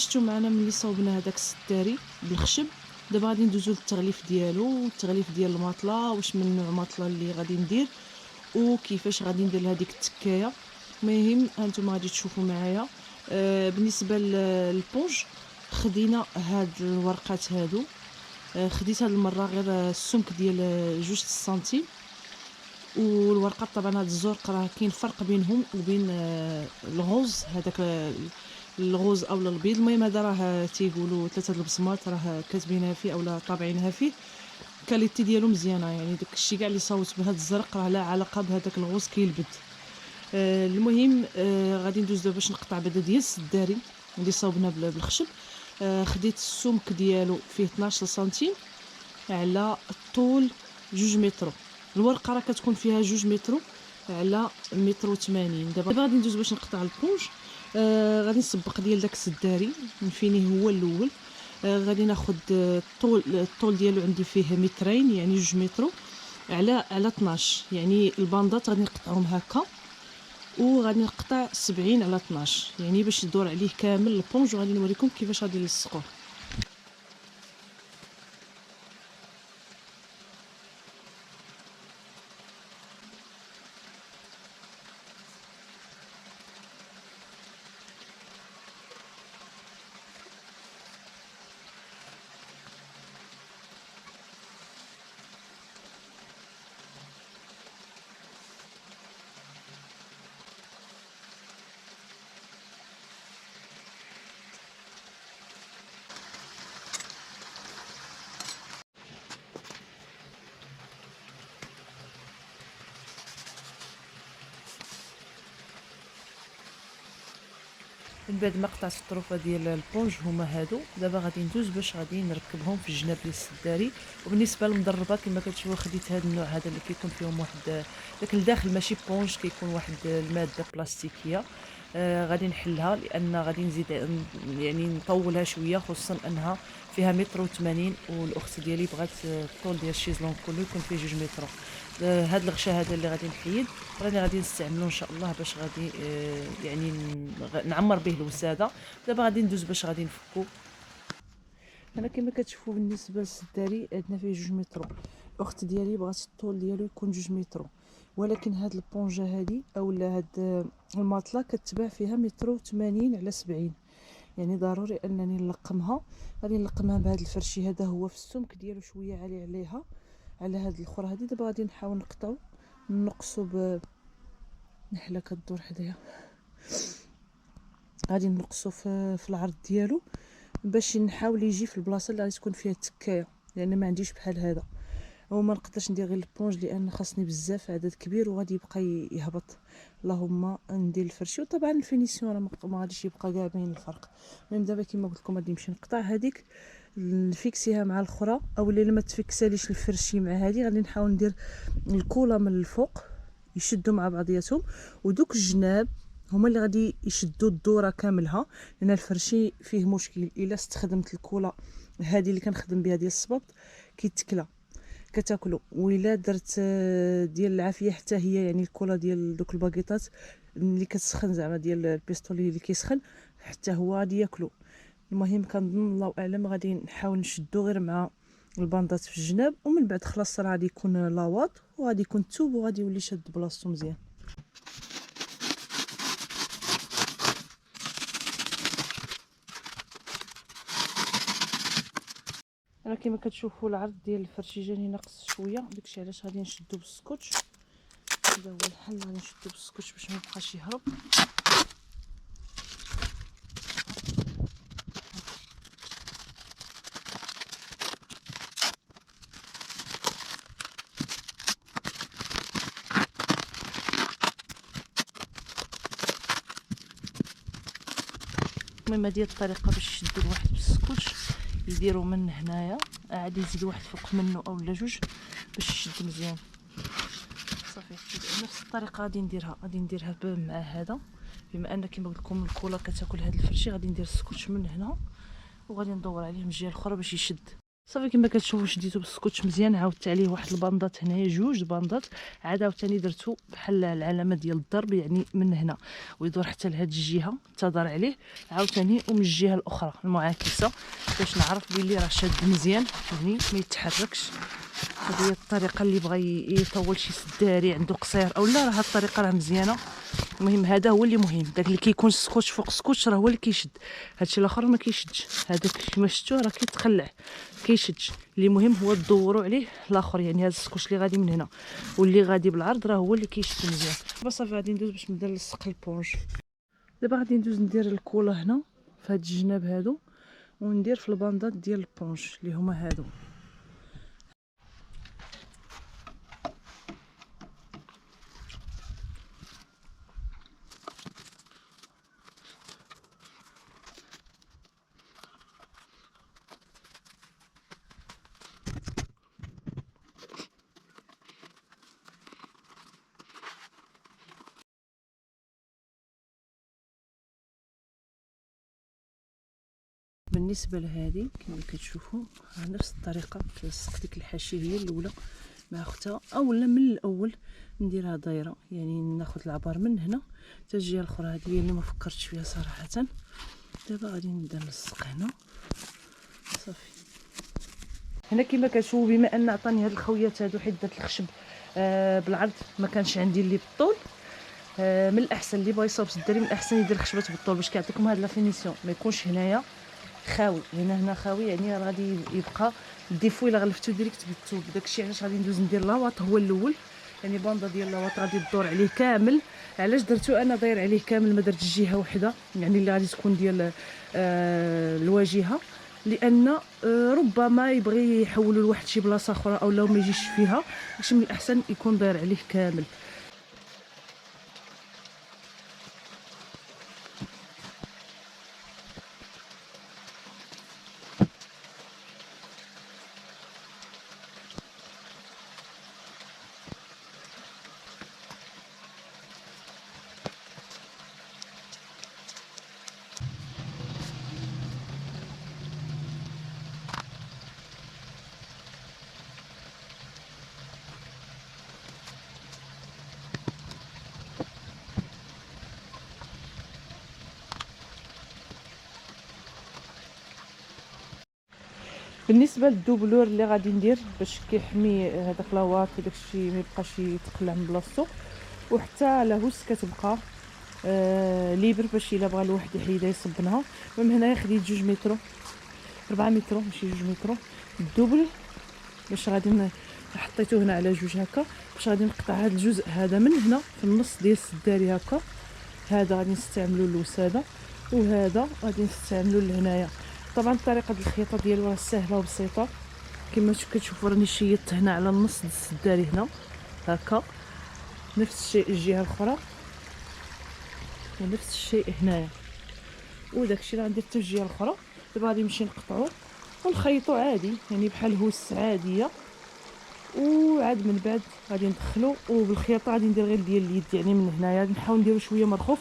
شفتو معنا ملي صوبنا هذاك السداري بالخشب. دابا غادي ندوزو للتغليف ديالو، التغليف ديال الماطله، واش من نوع ماطله اللي غادي ندير وكيفاش غادي ندير لهاديك التكايه. المهم هانتوما غادي تشوفوا معايا. بالنسبه للبونج خدينا هاد الورقات هادو. خديت هاد المره غير السمك ديال 2 سنتيم. والورقات طبعا هاد الزرق راه كاين فرق بينهم وبين الغوز، هذاك الغوز او البيض. المهم هذا راه تيقولوا 3 البصمات راه كاتبينها فيه اولا طابعينها فيه، الكاليتي ديالو مزيانه. يعني داكشي كاع اللي صوت بهذا الزرق راه لا علاقه بهذاك الغوز كيلبد. المهم غادي ندوز دابا باش نقطع بعدا ديال السداري اللي صوبنا بالخشب. خديت السمك ديالو فيه 12 سنتيم على الطول 2 متر. الورقه راه كتكون فيها 2 متر على 1.80 متر. دابا غادي ندوز باش نقطع البونج. غادي نسبق ديال داك السداري نفينيه هو الاول. غادي ناخذ الطول ديالو عندي فيه مترين، يعني 2 متر على 12. يعني الباندات غادي نقطعهم هكا، وغادي نقطع 70 على 12 يعني باش يدور عليه كامل البونج. وغادي نوريكم كيفاش غادي نلصقوه. من بعد ما قطعت الطروفه ديال البونج هما هادو. دابا غادي ندوز باش غادي نركبهم في الجناب ديال السداري. وبالنسبه للمضربه كما كتشوفوا خديت هذا النوع هذا اللي كيكون فيهم واحد داك الداخل ماشي بونج، كيكون واحد الماده بلاستيكيه. غادي نحلها لان غادي نزيد يعني نطولها شويه، خصوصا انها فيها 1.80 متر والاخت ديالي بغات الطول ديال الشيزلون كله يكون فيه 2 متر. هاد الغشاء هذا اللي غادي نحيد راني غادي نستعملو ان شاء الله باش غادي يعني نعمر به الوساده. دابا غادي ندوز باش غادي نفكو. انا كما كتشوفوا بالنسبه للسداري عندنا فيه 2 متر. الاخت ديالي بغات الطول ديالو يكون 2 متر، ولكن هاد البونجه هادي اولا هاد الماطله كتباع فيها 1.80 على 70. يعني ضروري انني نلقمها. غادي نلقمها بهذا الفرشي هذا، هو في السمك ديالو شويه عالي عليها على هاد الاخرى هادي. دابا غادي نحاول نقطعو نقصو نحله كدور حدايا. غادي نقصو في العرض ديالو باش نحاول يجي في البلاصه اللي غادي تكون فيها التكايه، لان ما عنديش بحال هذا. وما نقدرش ندير غير البونج لان خاصني بزاف عدد كبير وغادي يبقى يهبط. اللهم ندير الفرشي، وطبعا الفينيسيون راه ما غاديش يبقى كاع باين الفرق. المهم دابا كما قلت لكم غادي نمشي نقطع هذيك نفيكسيها مع الاخرى، او اللي ما تفكساليش الفرشي مع هذه غادي نحاول ندير الكولا من الفوق يشدوا مع بعضياتهم، ودوك الجناب هما اللي غادي يشدوا الدوره كاملها. لان الفرشي فيه مشكل الا استخدمت الكولا هذه اللي كنخدم بها ديال الصبابط كيتكلا كتاكلو، وإلا درت ديال العافيه حتى هي يعني الكولا ديال دوك الباكيطات اللي كتسخن زعما ديال البيستولي اللي كيسخن حتى هو غادي ياكلو. المهم كنظن الله اعلم غادي نحاول نشدو غير مع الباندات في الجناب، ومن بعد خلاص راه غادي يكون لاواط وغادي يكون الثوب وغادي يولي شاد بلاصتو مزيان. انا كما كتشوفوا العرض ديال الفرشي جاني ناقص شويه، داكشي علاش غادي نشدو بالسكوتش. هذا هو الحل، غادي نشدو بالسكوتش باش ما يبقاش يهرب. المهم هذه الطريقه باش يشدوا الواحد بالسكوتش. يديروا من هنايا عاد يزيد واحد فوق منه اولا 2 باش يشد مزيان. صافي نفس الطريقه غادي نديرها مع هذا. بما ان كما قلت لكم الكولا كتاكل هذا الفرشي غادي ندير السكوتش من هنا وغادي ندور عليه من الجهه الاخرى باش يشد. صافي كما كتشوفوا شديتو بالسكوتش مزيان، عاودت عليه واحد الباندات هنايا، جوج الباندات، عاد عاوتاني درتو بحال العلامه ديال الضرب، يعني من هنا ويدور حتى لهاد الجهه تدار عليه عاوتاني، ومن الجهه الاخرى المعاكسه باش نعرف بلي راه شاد مزيان، يعني ما يتحركش. هذه هي الطريقه اللي بغى يطول شي سداري عنده قصير او لا، راه هاد الطريقه راه مزيانه. المهم هذا هو اللي مهم، داك اللي كيكون سكوتش فوق سكوتش راه هو اللي كيشد، هادشي الاخر ما كيشدش، هذاك كيما شفتوه راه كيتخلع كيشدش. اللي مهم هو تدوروا عليه الاخر، يعني هذا السكوتش اللي غادي من هنا واللي غادي بالعرض راه هو اللي كيشد مزيان. دابا صافي غادي ندوز باش نبدا نلصق البونج. دابا غادي ندوز ندير الكولا هنا في هاد الجناب هادو، وندير في الباندات ديال البونج اللي هما هادو. بالنسبه لهذه كما كتشوفوا نفس الطريقه كنلصق ديك الحاشيه هي الاولى مع اختها، اولا من الاول نديرها دايره، يعني ناخذ العبار من هنا حتى الجهه الاخرى. هذه هي اللي ما فكرتش فيها صراحه. دابا غادي نبدا نلصق هنا صافي. هنا كما كتشوفوا بما ان عطاني هاد الخويات هادو حيت درت الخشب بالعرض، ما كانش عندي اللي بالطول. من الاحسن اللي بغى يصاوب الدري من الاحسن يدير الخشبات بالطول باش كيعطيكم هاد لا فينيسيون، ما يكونش هنايا خاوي. هنا خاوي يعني راه غادي يبقى الديفو الا غلفتو ديريكت بالثوب. داكشي علاش غادي ندوز ندير لاواط هو الاول، يعني باندا ديال لاواط غادي تدور عليه كامل. علاش درتو انا داير عليه كامل ما درتش جهه وحده، يعني اللي غادي تكون ديال الواجهه، لان ربما يبغي يحولوا لواحد شي بلاصه اخرى او لو ما يجيش فيها، داكشي من الاحسن يكون داير عليه كامل. بالنسبه للدوبلور اللي غادي ندير باش كيحمي هذاك لاواط وداك الشيء ما يبقاش يتقلع من بلاصتو، وحتى لاهوس كتبقى ليبر باش الا بغى الواحد يحيدها يصبنها. المهم هنايا خديت 2 متر 4 متر ماشي 2 متر الدوبل، باش غادي حطيته هنا على جوج هكا، باش غادي نقطع هذا الجزء هذا من هنا في النص ديال السداري هكا. هذا غادي نستعملو للوساده، وهذا غادي نستعملو لهنايا. طبعا طريقه الخياطه ديالو راه سهله وبسيطه، كما كتشوفوا راني شيطت هنا على النص ديال السداري هنا هكا، نفس الشيء الجهه الاخرى ونفس الشيء هنايا، وداكشي اللي غندير حتى الجهه الاخرى. دابا غادي نمشي نقطعو ونخيطو عادي، يعني بحال هوس عاديه، وعاد من بعد غادي ندخلو. وبالخياطه غادي ندير غير ديال اليد، يعني من هنايا نحاول نديرو شويه مرخوف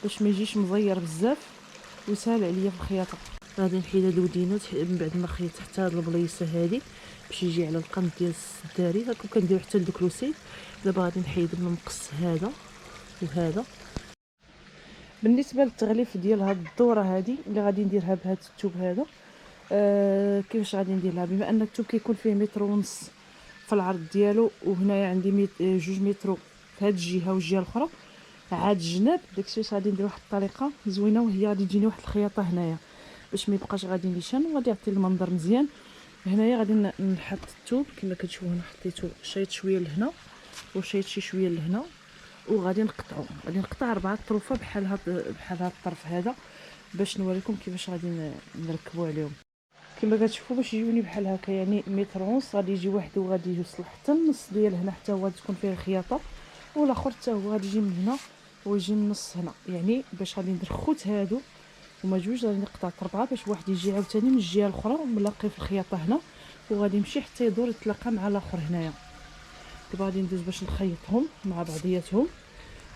باش ما يجيش مزير بزاف وسهل عليا في الخياطه. غادي نحيد هاد الودينات من بعد ما خيطت حتى هاد البليصه هادي باش يجي على القنت ديال السداري هكا، كندير حتى لدوك لوسيد. دابا غادي نحيد المقص هذا وهذا. بالنسبه للتغليف ديال هاد الدوره هادي اللي غادي نديرها بهذا الثوب هذا، كيفاش غادي نديرها؟ بما ان الثوب كيكون فيه متر ونص في العرض ديالو، وهنايا عندي 2 متر في هاد الجهه والجهه الاخرى عاد الجناب، داكشي علاش غادي ندير واحد الطريقه زوينه، وهي غادي تجيني واحد الخياطه هنايا باش ما يبقاش غادي نيشان، وغادي يعطي المنظر مزيان. هنايا غادي نحط الثوب كما كتشوفوا هنا، حطيته شيط شويه لهنا وشيط شي شويه لهنا، وغادي نقطعو. غادي نقطع 4 طروفه بحال هاد الطرف هذا باش نوريكم كيفاش غادي نركبوا عليهم. كما كتشوفوا باش يجوني بحال هكا، يعني متر ونص غادي يجي واحد وغادي يوصل حتى النص ديال هنا، حتى هو غادي تكون فيه الخياطه، والاخر حتى هو غادي يجي من هنا ويجي النص هنا. يعني باش غادي ندير خوت هادو هما جوج، غادي نقطع 4 باش واحد يجي عاوتاني من الجهه الاخرى ملاقي في الخياطه هنا، وغادي يمشي حتى يدور يتلاقى مع الاخر هنايا. دابا غادي ندوز باش نخيطهم مع بعضياتهم،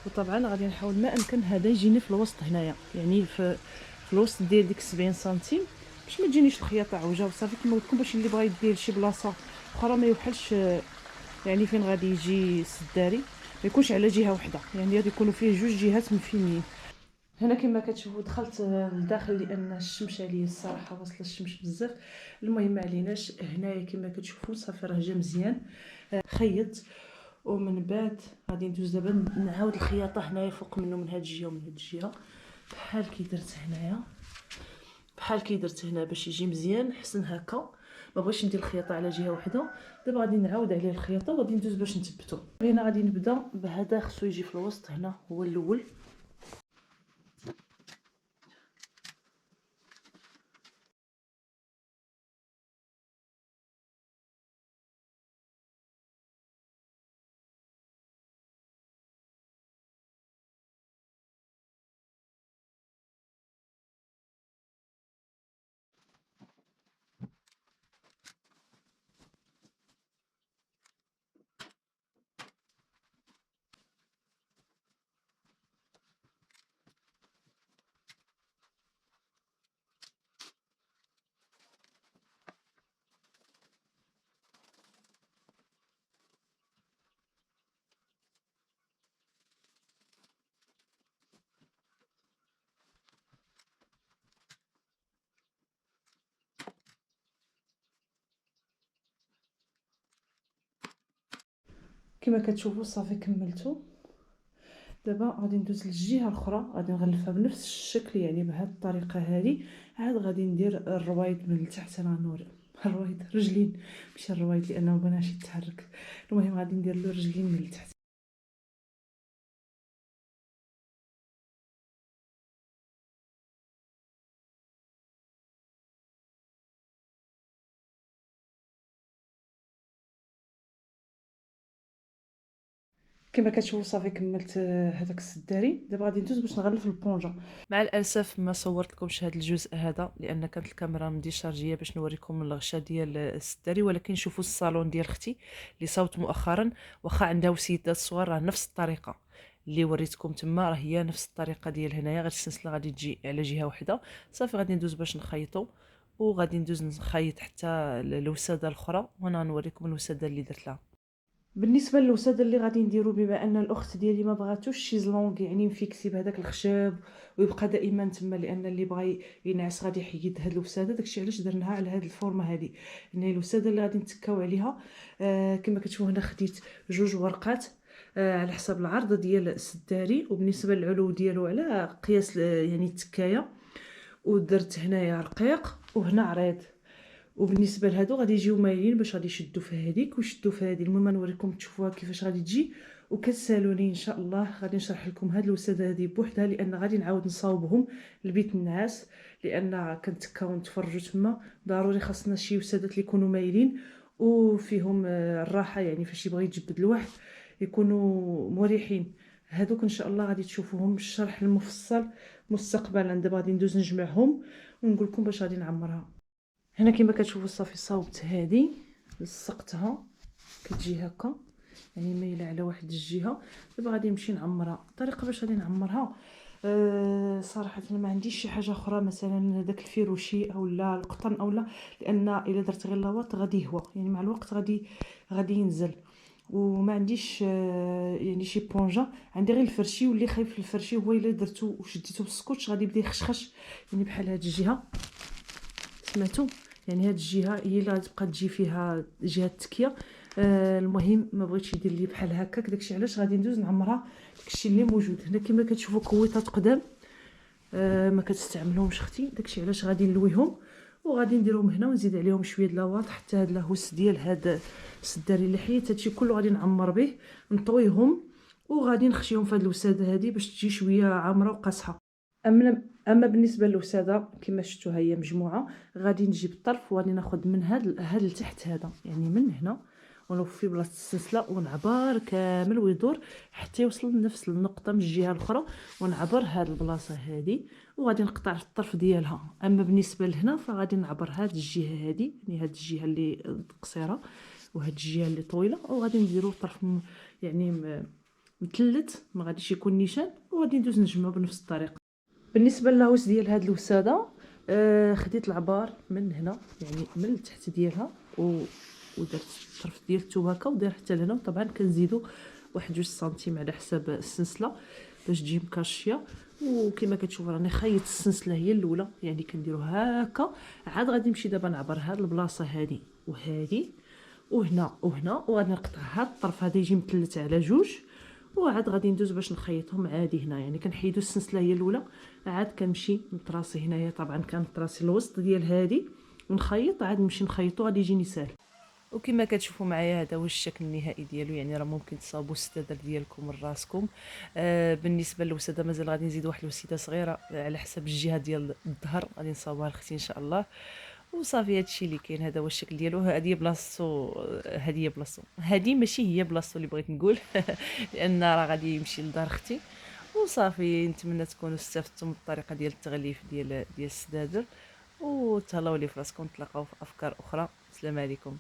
وطبعا غادي نحاول ما امكن هذا يجيني في الوسط هنايا، يعني في الوسط ديال ديك 70 سنتيم باش ما تجينيش الخياطه عوجه وصافي كما قلت لكم، باش اللي بغا يدير شي بلاصه اخرى ما يوحلش يعني فين غادي يجي السداري ما يكونش على جهه واحده، يعني غادي يكونوا فيه جوج جهات مفينين. هنا كما كتشوفوا دخلت لداخل لان الشمس عليا الصراحه واصله الشمس بزاف. المهم ما عليناش، هنايا كما كتشوفوا صافي راه جا مزيان خيط. ومن بعد غادي ندوز دابا نعاود الخياطه هنايا فوق منه من هاد الجهه ومن هاد الجهه بحال كي درت هنايا، بحال كي درت هنا باش يجي مزيان حسن هكا. ما بغيتش ندير الخياطه على جهه واحده. دابا غادي نعاود عليه الخياطه وغادي ندوز باش نثبتو. هنا غادي نبدا بهذا، خصو يجي في الوسط هنا هو الاول. كما كتشوفوا صافي كملتو. دابا غادي ندوز للجهه الاخرى، غادي نغلفها بنفس الشكل يعني بهذه الطريقه هذه. عاد غادي ندير الرويد من التحت. انا نور الرويد رجلين ماشي الرويد لانه مبغيناش يتحرك. المهم غادي ندير له رجلين من التحت. كما كتشوفوا صافي كملت هذاك السداري. دابا غادي ندوز باش نغلف البونجا. مع الاسف ما صورت لكمش هذا الجزء هذا لان كانت الكاميرا مديشارجيه باش نوريكم الغشا ديال السداري، ولكن شوفوا الصالون ديال اختي اللي صوت مؤخرا، واخا عندها وسيدات صغار راه نفس الطريقه اللي وريتكم تما، راه هي نفس الطريقه ديال هنايا، غير السلسله غادي تجي على جهه واحده. صافي غادي ندوز باش نخيطو، وغادي ندوز نخيط حتى الوساده الاخرى وانا نوريكم الوساده اللي درت لها. بالنسبه للوساده اللي غادي نديرو، بما ان الاخت ديالي ما بغاتوش شيزلونغ يعني مفيكسي بهذاك الخشب ويبقى دائما تما، لان اللي بغى ينعس غادي يحيد هاد الوساده. داكشي علاش درناها على هاد الفورمه هذه. يعني الوساده اللي غادي نتكاو عليها كما كتشوفوا هنا خديت جوج ورقات على حسب العرض ديال السداري، وبالنسبه للعلو ديالو على قياس يعني التكايه. ودرت هنايا رقيق وهنا عريض، وبالنسبه لهادو غادي يجيو مايلين باش غادي يشدوا في هذيك ويشدوا في هذه. المهم نوريكم تشوفوها كيفاش غادي تجي، وكتسالوني ان شاء الله غادي نشرح لكم هاد الوساده هذه بوحدها، لان غادي نعاود نصاوبهم لبيت النعاس، لان كنتكاو نتفرجوا تما. ضروري خاصنا شي وسادات اللي يكونوا مايلين وفيهم الراحه، يعني فاش يبغي يتجبد الواحد يكونوا مريحين. هذوك ان شاء الله غادي تشوفوهم بالشرح المفصل مستقبلا. دابا غادي ندوز نجمعهم ونقول لكم باش غادي نعمرها. هنا كما كتشوفوا صافي صاوبت هذه، لصقتها كتجي هكا يعني مايله على واحد الجهه. دابا غادي نمشي نعمرها. الطريقه باش غادي نعمرها صراحه ما عنديش شي حاجه اخرى، مثلا داك الفيروشي او لا القطن او لا، لان الا درت غير لاواط غادي يهوى يعني مع الوقت غادي ينزل. وما عنديش يعني شي بونجا، عندي غير الفرشي، واللي خايف الفرشي هو الا درتو وشديتو بالسكوتش غادي يبدا يخشخش يعني بحال هاد الجهه. سمعتوا يعني هاد الجهه هي اللي غتبقى تجي فيها جهه التكيه. المهم ما بغيتش يدير لي بحال هكاك، داكشي علاش غادي ندوز نعمرها داكشي اللي موجود هنا. كما كتشوفوا كويطات قدام ما كتستعملهمش اختي، داكشي علاش غادي نلويهم وغادي نديرهم هنا ونزيد عليهم شويه د لاواط حتى هاد اللاهوس ديال هاد السداري اللي حيت هادشي كله غادي نعمر به، نطويهم وغادي نخشيهم في هاد الوساده هادي باش تجي شويه عامره وقاصحه. اما بالنسبه للوساده كما شفتوا هي مجموعه، غادي نجيب الطرف وغادي ناخذ من هاد لتحت هذا يعني من هنا ونلف في بلاصه السلسله ونعبر كامل ويدور حتى يوصل لنفس النقطه من الجهه الاخرى، ونعبر هاد البلاصه هذه وغادي نقطع الطرف ديالها. اما بالنسبه لهنا فغادي نعبر هاد الجهه هذه، يعني هاد الجهه اللي قصيره وهاد الجهه اللي طويله، وغادي نديرو طرف يعني مثلث ما غاديش يكون نيشان، وغادي ندوز نجمعو بنفس الطريقه. بالنسبه للهوس ديال هاد الوساده خديت العبار من هنا يعني من التحت ديالها ودرت الطرف ديال الثوب هكا وداير حتى لهنا. وطبعا كنزيدو واحد 2 سنتيم على حساب السنسله باش تجي مكاشيه. وكما كتشوفوا راني خيط السنسله هي الاولى، يعني كنديرو هكا. عاد غادي نمشي دابا نعبر هاد البلاصه هادي وهادي وهنا وهنا، وغادي نقطع هاد الطرف هذا يجي مثلث على جوج، وعاد غادي ندوز باش نخيطهم عادي هنا. يعني كنحيدو السنسله هي الاولى، عاد كنمشي نطراسي هنايا. طبعا كنطراسي الوسط ديال هادي ونخيط، عاد نمشي نخيطو غادي يجيني ساهل. وكما كتشوفوا معايا هذا هو الشكل النهائي ديالو. يعني راه ممكن تصاوبوا السدادر ديالكم من راسكم. بالنسبه للوساده مازال غادي نزيد واحد الوسيده صغيره على حسب الجهه ديال الظهر غادي نصاوبها لختي ان شاء الله. وصافي هادشي اللي كاين. هذا هو الشكل ديالو. هذه بلاصتو، هذه بلاصتو، هذه ماشي هي بلاصتو اللي بغيت نقول لان راه غادي يمشي لدار اختي. وصافي نتمنى تكونوا استفدتوا من الطريقه ديال التغليف ديال السدادر. وتهلاو لي فراسكم، تلاقاو في افكار اخرى. السلام عليكم.